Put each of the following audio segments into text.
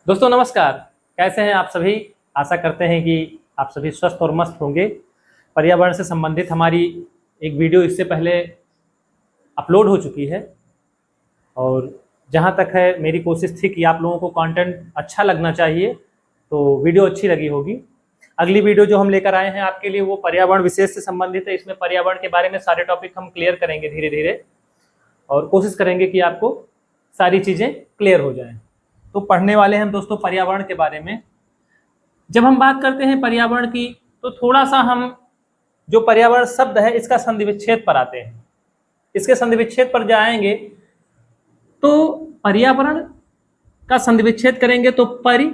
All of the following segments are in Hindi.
दोस्तों नमस्कार। कैसे हैं आप सभी। आशा करते हैं कि आप सभी स्वस्थ और मस्त होंगे। पर्यावरण से संबंधित हमारी एक वीडियो इससे पहले अपलोड हो चुकी है और जहां तक है मेरी कोशिश थी कि आप लोगों को कंटेंट अच्छा लगना चाहिए, तो वीडियो अच्छी लगी होगी। अगली वीडियो जो हम लेकर आए हैं आपके लिए वो पर्यावरण विशेष से संबंधित है। इसमें पर्यावरण के बारे में सारे टॉपिक हम क्लियर करेंगे धीरे धीरे और कोशिश करेंगे कि आपको सारी चीज़ें क्लियर हो जाएं। तो पढ़ने वाले हैं दोस्तों पर्यावरण के बारे में। जब हम बात करते हैं पर्यावरण की तो थोड़ा सा हम जो पर्यावरण शब्द है इसका संधि विच्छेद पर आते हैं। इसके संधि विच्छेद पर जाएंगे तो पर्यावरण का संधि विच्छेद करेंगे तो परि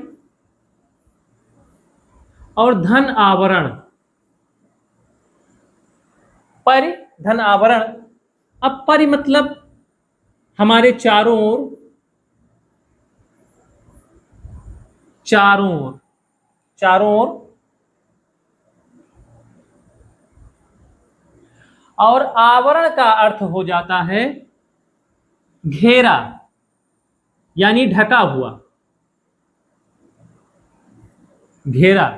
और धन आवरण। परि धन आवरण। अब परि मतलब हमारे चारों ओर, चारों ओर, चारों ओर, और आवरण का अर्थ हो जाता है घेरा यानी ढका हुआ। घेरा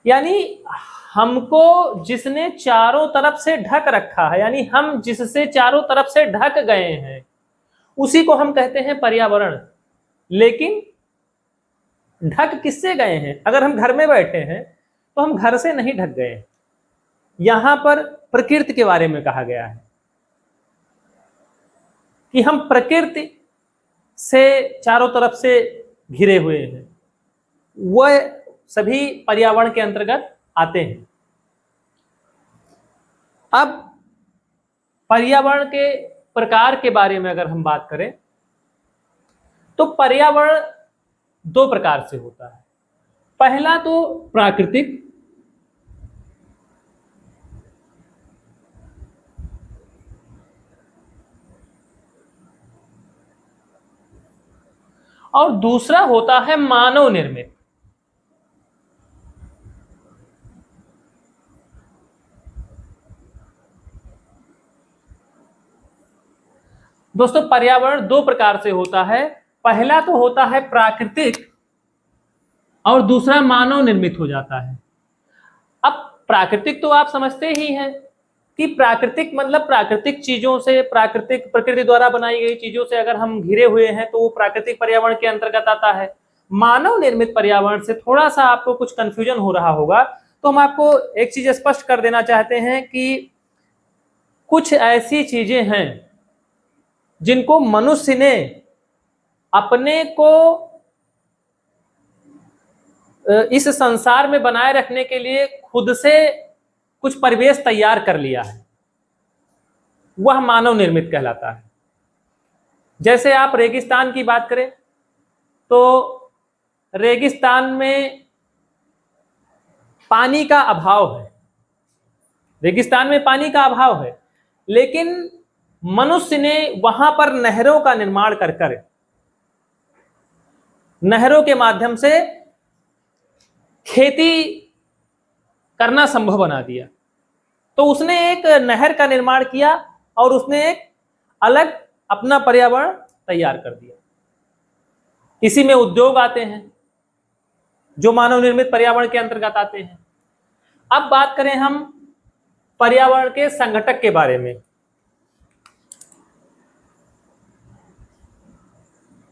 यानी हमको जिसने चारों तरफ से ढक रखा है, यानी हम जिससे चारों तरफ से ढक गए हैं उसी को हम कहते हैं पर्यावरण। लेकिन ढक किससे गए हैं? अगर हम घर में बैठे हैं तो हम घर से नहीं ढक गए। यहां पर प्रकृति के बारे में कहा गया है कि हम प्रकृति से चारों तरफ से घिरे हुए हैं। वह सभी पर्यावरण के अंतर्गत आते हैं। अब पर्यावरण के प्रकार के बारे में अगर हम बात करें तो पर्यावरण दो प्रकार से होता है। पहला तो प्राकृतिक, और दूसरा होता है मानव निर्मित। दोस्तों पर्यावरण दो प्रकार से होता है। पहला तो होता है प्राकृतिक और दूसरा मानव निर्मित हो जाता है। अब प्राकृतिक तो आप समझते ही हैं कि प्राकृतिक मतलब प्राकृतिक चीजों से, प्राकृतिक प्रकृति द्वारा बनाई गई चीजों से अगर हम घिरे हुए हैं तो वो प्राकृतिक पर्यावरण के अंतर्गत आता है। मानव निर्मित पर्यावरण से थोड़ा सा आपको कुछ कंफ्यूजन हो रहा होगा, तो हम आपको एक चीज स्पष्ट कर देना चाहते हैं कि कुछ ऐसी चीजें हैं जिनको मनुष्य ने अपने को इस संसार में बनाए रखने के लिए खुद से कुछ परिवेश तैयार कर लिया है, वह मानव निर्मित कहलाता है। जैसे आप रेगिस्तान की बात करें तो रेगिस्तान में पानी का अभाव है, रेगिस्तान में पानी का अभाव है, लेकिन मनुष्य ने वहां पर नहरों का निर्माण कर कर नहरों के माध्यम से खेती करना संभव बना दिया। तो उसने एक नहर का निर्माण किया और उसने एक अलग अपना पर्यावरण तैयार कर दिया। इसी में उद्योग आते हैं जो मानव निर्मित पर्यावरण के अंतर्गत आते हैं। अब बात करें हम पर्यावरण के संघटक के बारे में।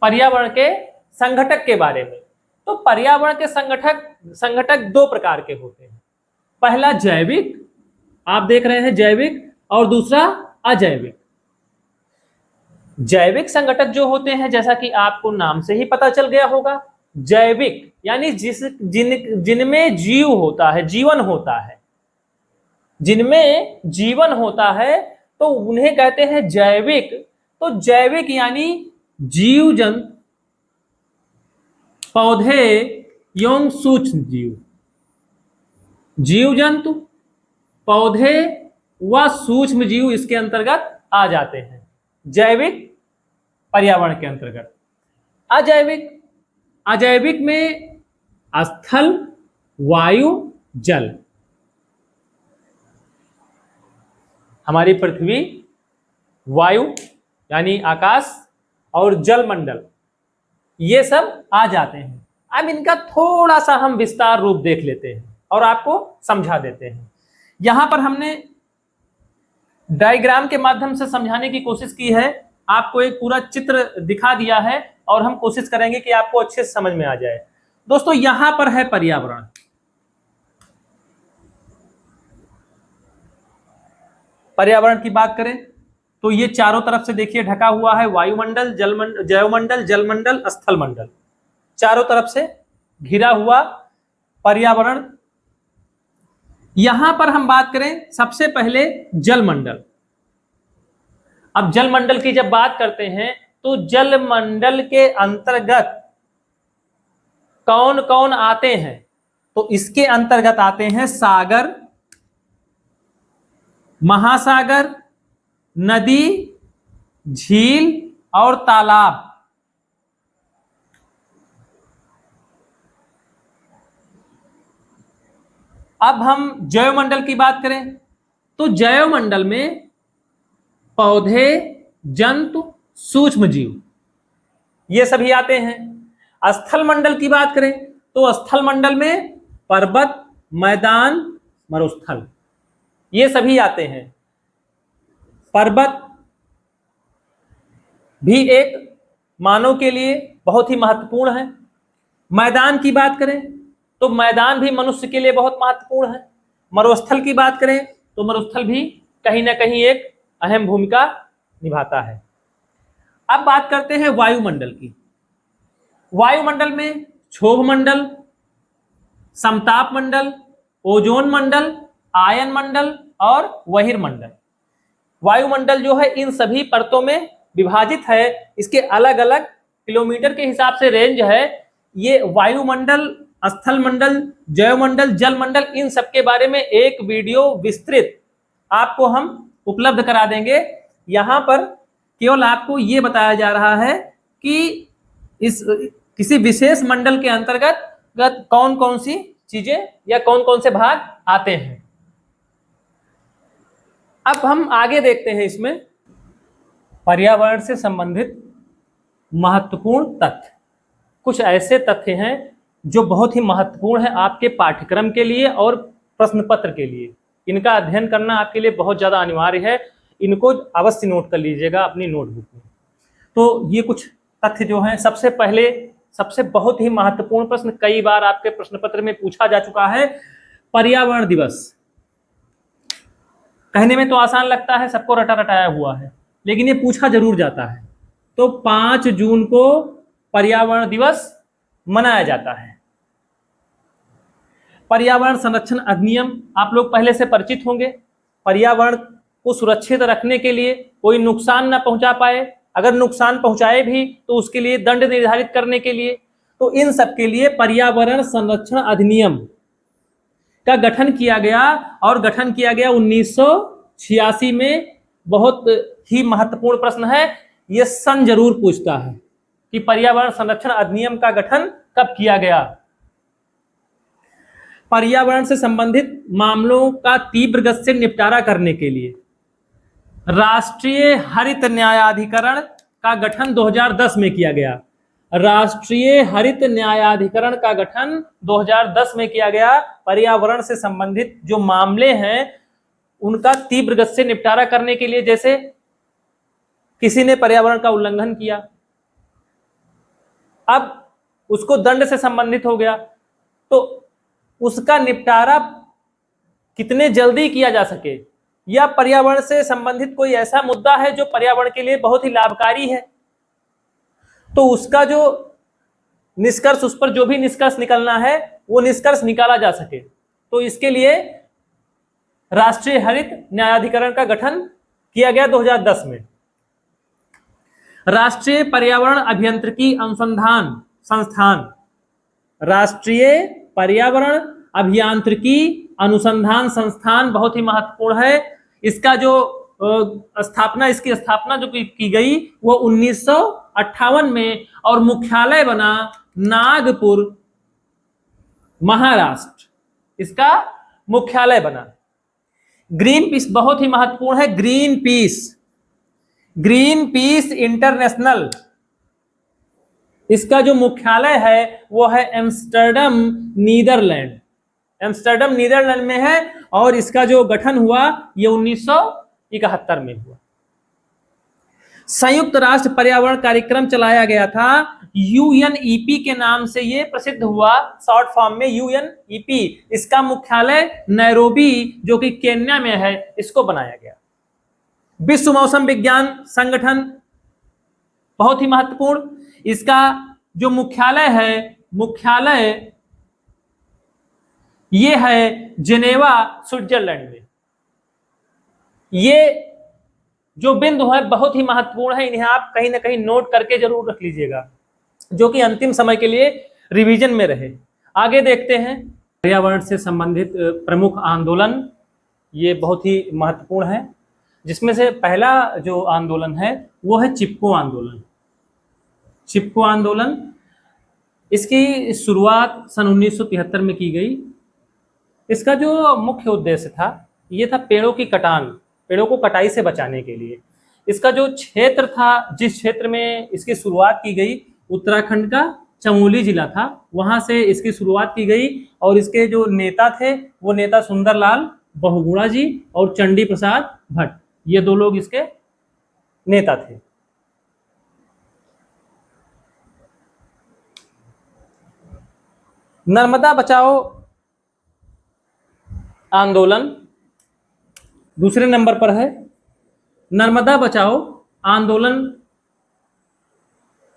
पर्यावरण के संघटक के बारे में तो पर्यावरण के संघटक दो प्रकार के होते हैं। पहला जैविक, आप देख रहे हैं जैविक, और दूसरा अजैविक। जैविक संघटक जो होते हैं, जैसा कि आपको नाम से ही पता चल गया होगा, जैविक यानी जिनमें जीव होता है, जीवन होता है, जिनमें जीवन होता है तो उन्हें कहते हैं जैविक। तो जैविक यानी जीव जंतु, पौधे एवं सूक्ष्म जीव, जीव जंतु, पौधे व सूक्ष्म जीव इसके अंतर्गत आ जाते हैं जैविक पर्यावरण के अंतर्गत। अजैविक, अजैविक में स्थल, वायु, जल। हमारी पृथ्वी वायु यानी आकाश और जल मंडल, ये सब आ जाते हैं। अब इनका थोड़ा सा हम विस्तार रूप देख लेते हैं और आपको समझा देते हैं। यहां पर हमने डायग्राम के माध्यम से समझाने की कोशिश की है, आपको एक पूरा चित्र दिखा दिया है और हम कोशिश करेंगे कि आपको अच्छे से समझ में आ जाए। दोस्तों यहां पर है पर्यावरण, पर्यावरण की बात करें तो ये चारों तरफ से देखिए ढका हुआ है, वायुमंडल, जलमंडल, जैवमंडल, जलमंडल, स्थल मंडल, चारों तरफ से घिरा हुआ पर्यावरण। यहां पर हम बात करें सबसे पहले जलमंडल। अब जलमंडल की जब बात करते हैं तो जलमंडल के अंतर्गत कौन कौन आते हैं, तो इसके अंतर्गत आते हैं सागर, महासागर, नदी, झील और तालाब। अब हम जैवमंडल की बात करें तो जैवमंडल में पौधे, जंतु, सूक्ष्म जीव ये सभी आते हैं। स्थल मंडल की बात करें तो स्थल मंडल में पर्वत, मैदान, मरुस्थल ये सभी आते हैं। पर्वत भी एक मानव के लिए बहुत ही महत्वपूर्ण है। मैदान की बात करें तो मैदान भी मनुष्य के लिए बहुत महत्वपूर्ण है। मरुस्थल की बात करें तो मरुस्थल भी कहीं ना कहीं एक अहम भूमिका निभाता है। अब बात करते हैं वायुमंडल की। वायुमंडल में क्षोभ मंडल, समताप मंडल, ओजोन मंडल, आयन मंडल और बहिर्मंडल। वायुमंडल जो है इन सभी परतों में विभाजित है। इसके अलग अलग किलोमीटर के हिसाब से रेंज है। ये वायुमंडल, स्थल मंडल, जैवमंडल, जलमंडल इन सब के बारे में एक वीडियो विस्तृत आपको हम उपलब्ध करा देंगे। यहां पर केवल आपको ये बताया जा रहा है कि इस किसी विशेष मंडल के अंतर्गत कौन कौन सी चीजें या कौन कौन से भाग आते हैं। अब हम आगे देखते हैं इसमें पर्यावरण से संबंधित महत्वपूर्ण तथ्य। कुछ ऐसे तथ्य हैं जो बहुत ही महत्वपूर्ण है आपके पाठ्यक्रम के लिए और प्रश्न पत्र के लिए। इनका अध्ययन करना आपके लिए बहुत ज्यादा अनिवार्य है। इनको अवश्य नोट कर लीजिएगा अपनी नोटबुक में। तो ये कुछ तथ्य जो हैं, सबसे पहले सबसे बहुत ही महत्वपूर्ण प्रश्न कई बार आपके प्रश्न पत्र में पूछा जा चुका है, पर्यावरण दिवस। कहने में तो आसान लगता है, सबको रटा रटाया हुआ है, लेकिन ये पूछा जरूर जाता है। तो 5 जून को पर्यावरण दिवस मनाया जाता है। पर्यावरण संरक्षण अधिनियम आप लोग पहले से परिचित होंगे। पर्यावरण को सुरक्षित रखने के लिए कोई नुकसान न पहुंचा पाए, अगर नुकसान पहुंचाए भी तो उसके लिए दंड निर्धारित करने के लिए, तो इन सब के लिए पर्यावरण संरक्षण अधिनियम का गठन किया गया। और गठन किया गया 1986 में। बहुत ही महत्वपूर्ण प्रश्न है, यह सन जरूर पूछता है कि पर्यावरण संरक्षण अधिनियम का गठन कब किया गया। पर्यावरण से संबंधित मामलों का तीव्र गति से निपटारा करने के लिए राष्ट्रीय हरित न्यायाधिकरण का गठन 2010 में किया गया। राष्ट्रीय हरित न्यायाधिकरण का गठन 2010 में किया गया। पर्यावरण से संबंधित जो मामले हैं उनका तीव्र गति से निपटारा करने के लिए, जैसे किसी ने पर्यावरण का उल्लंघन किया, अब उसको दंड से संबंधित हो गया, तो उसका निपटारा कितने जल्दी किया जा सके, या पर्यावरण से संबंधित कोई ऐसा मुद्दा है जो पर्यावरण के लिए बहुत ही लाभकारी है, तो उसका जो निष्कर्ष, उस पर जो भी निष्कर्ष निकलना है वो निष्कर्ष निकाला जा सके, तो इसके लिए राष्ट्रीय हरित न्यायाधिकरण का गठन किया गया 2010 में। राष्ट्रीय पर्यावरण अभियांत्रिकी अनुसंधान संस्थान, राष्ट्रीय पर्यावरण अभियांत्रिकी अनुसंधान संस्थान बहुत ही महत्वपूर्ण है। इसका जो स्थापना, इसकी स्थापना जो की गई वो 1958 में, और मुख्यालय बना नागपुर, महाराष्ट्र, इसका मुख्यालय बना। ग्रीन पीस बहुत ही महत्वपूर्ण है। Green peas, green peas international, इसका जो मुख्यालय है वो है एम्स्टर्डम, नीदरलैंड। एम्स्टर्डम नीदरलैंड में है और इसका जो गठन हुआ ये 1971 में हुआ। संयुक्त राष्ट्र पर्यावरण कार्यक्रम चलाया गया था, यूएनईपी के नाम से ये प्रसिद्ध हुआ, शॉर्ट फॉर्म में यूएनईपी। इसका मुख्यालय नैरोबी जो कि केन्या में है, इसको बनाया गया। विश्व मौसम विज्ञान संगठन बहुत ही महत्वपूर्ण, इसका जो मुख्यालय है, मुख्यालय ये है जेनेवा, स्विट्जरलैंड में। ये जो बिंदु है बहुत ही महत्वपूर्ण है, इन्हें आप कहीं ना कहीं नोट करके जरूर रख लीजिएगा, जो कि अंतिम समय के लिए रिवीजन में रहे। आगे देखते हैं पर्यावरण से संबंधित प्रमुख आंदोलन, ये बहुत ही महत्वपूर्ण है, जिसमें से पहला जो आंदोलन है वो है चिपको आंदोलन। चिपको आंदोलन, इसकी शुरुआत सन 1973 में की गई। इसका जो मुख्य उद्देश्य था ये था पेड़ों की कटान, पेड़ों को कटाई से बचाने के लिए। इसका जो क्षेत्र था, जिस क्षेत्र में इसकी शुरुआत की गई, उत्तराखंड का चमोली जिला था, वहां से इसकी शुरुआत की गई। और इसके जो नेता थे वो नेता सुंदरलाल बहुगुणा जी और चंडी प्रसाद भट्ट, ये दो लोग इसके नेता थे। नर्मदा बचाओ आंदोलन दूसरे नंबर पर है। नर्मदा बचाओ आंदोलन,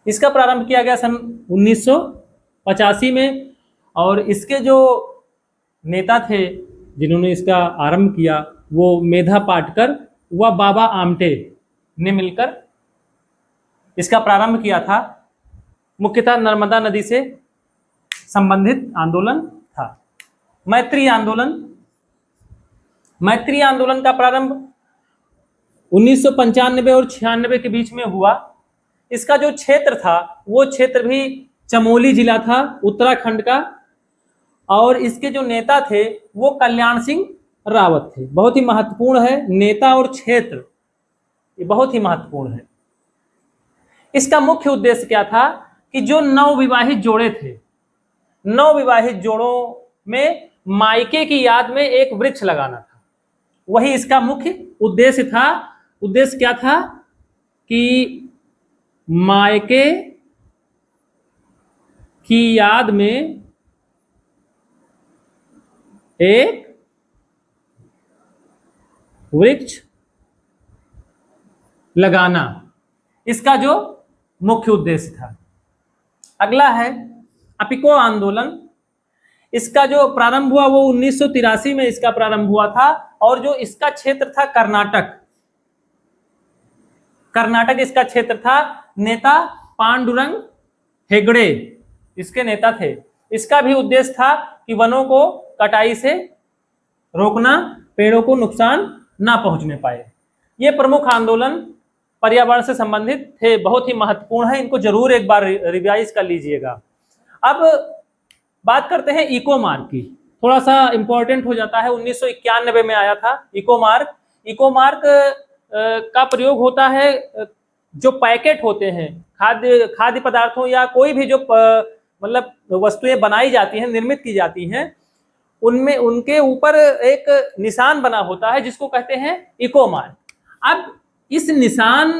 इसका प्रारंभ किया गया सन 1985 में, और इसके जो नेता थे जिन्होंने इसका आरंभ किया वो मेधा पाटकर व बाबा आमटे ने मिलकर इसका प्रारंभ किया था। मुख्यतः नर्मदा नदी से संबंधित आंदोलन था। मैत्री आंदोलन, मैत्री आंदोलन का प्रारंभ 1995 और 96 के बीच में हुआ। इसका जो क्षेत्र था वो क्षेत्र भी चमोली जिला था, उत्तराखंड का, और इसके जो नेता थे वो कल्याण सिंह रावत थे। बहुत ही महत्वपूर्ण है, नेता और क्षेत्र ये बहुत ही महत्वपूर्ण है। इसका मुख्य उद्देश्य क्या था कि जो नवविवाहित जोड़े थे, नवविवाहित जोड़ों में मायके की याद में एक वृक्ष लगाना था, वही इसका मुख्य उद्देश्य था। उद्देश्य क्या था कि मायके की याद में एक वृक्ष लगाना, इसका जो मुख्य उद्देश्य था। अगला है अपिको आंदोलन। इसका जो प्रारंभ हुआ वो 1983 में इसका प्रारंभ हुआ था, और जो इसका क्षेत्र था कर्नाटक, कर्नाटक इसका क्षेत्र था। नेता पांडुरंग हेगड़े इसके नेता थे। इसका भी उद्देश्य था कि वनों को कटाई से रोकना, पेड़ों को नुकसान ना पहुंचने पाए। ये प्रमुख आंदोलन पर्यावरण से संबंधित थे, बहुत ही महत्वपूर्ण है, इनको जरूर एक बार रिवाइज कर लीजिएगा। अब बात करते हैं इको मार्क की, थोड़ा सा इंपॉर्टेंट हो जाता है। 1991 में आया था इको मार्क। इको मार्क का प्रयोग होता है जो पैकेट होते हैं खाद्य पदार्थों या कोई भी जो मतलब वस्तुएं बनाई जाती हैं, निर्मित की जाती हैं, उनमें उनके ऊपर एक निशान बना होता है जिसको कहते हैं इको मार्क। अब इस निशान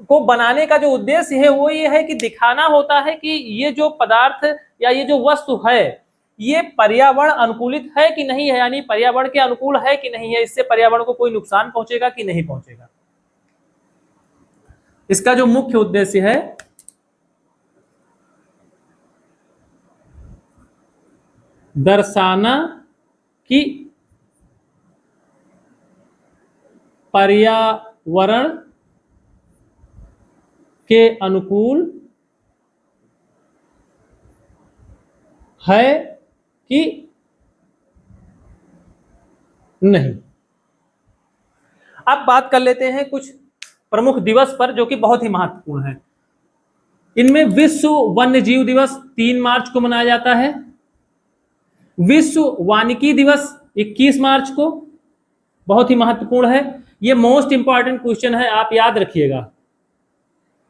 को बनाने का जो उद्देश्य है वो ये है कि दिखाना होता है कि ये जो पदार्थ या ये जो वस्तु है ये पर्यावरण अनुकूलित है कि नहीं है, यानी पर्यावरण के अनुकूल है कि नहीं है, इससे पर्यावरण को कोई नुकसान पहुंचेगा कि नहीं पहुंचेगा। इसका जो मुख्य उद्देश्य है दर्शाना कि पर्यावरण के अनुकूल है कि नहीं। अब बात कर लेते हैं कुछ प्रमुख दिवस पर जो कि बहुत ही महत्वपूर्ण है। इनमें विश्व वन्य जीव दिवस 3 मार्च को मनाया जाता है। विश्व वानिकी दिवस 21 मार्च को, बहुत ही महत्वपूर्ण है। ये मोस्ट इंपॉर्टेंट क्वेश्चन है, आप याद रखिएगा।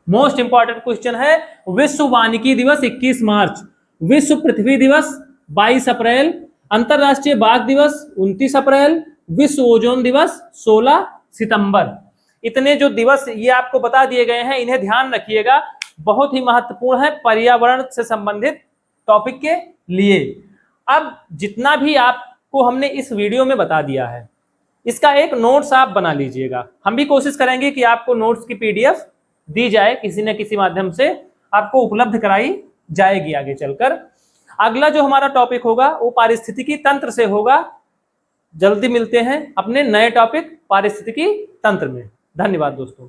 मोस्ट इंपॉर्टेंट क्वेश्चन है, विश्व वानिकी दिवस 21 मार्च, विश्व पृथ्वी दिवस 22 अप्रैल, अंतरराष्ट्रीय बाघ दिवस 29 अप्रैल, विश्व ओजोन दिवस 16 सितंबर। इतने जो दिवस ये आपको बता दिए गए हैं, इन्हें ध्यान रखिएगा, बहुत ही महत्वपूर्ण है पर्यावरण से संबंधित टॉपिक के लिए। अब जितना भी आपको हमने इस वीडियो में बता दिया है, इसका एक नोट्स आप बना लीजिएगा। हम भी कोशिश करेंगे कि आपको नोट्स की पीडीएफ दी जाए, किसी न किसी माध्यम से आपको उपलब्ध कराई जाएगी आगे चलकर। अगला जो हमारा टॉपिक होगा वो पारिस्थितिकी तंत्र से होगा। जल्दी मिलते हैं अपने नए टॉपिक पारिस्थितिकी तंत्र में। धन्यवाद दोस्तों।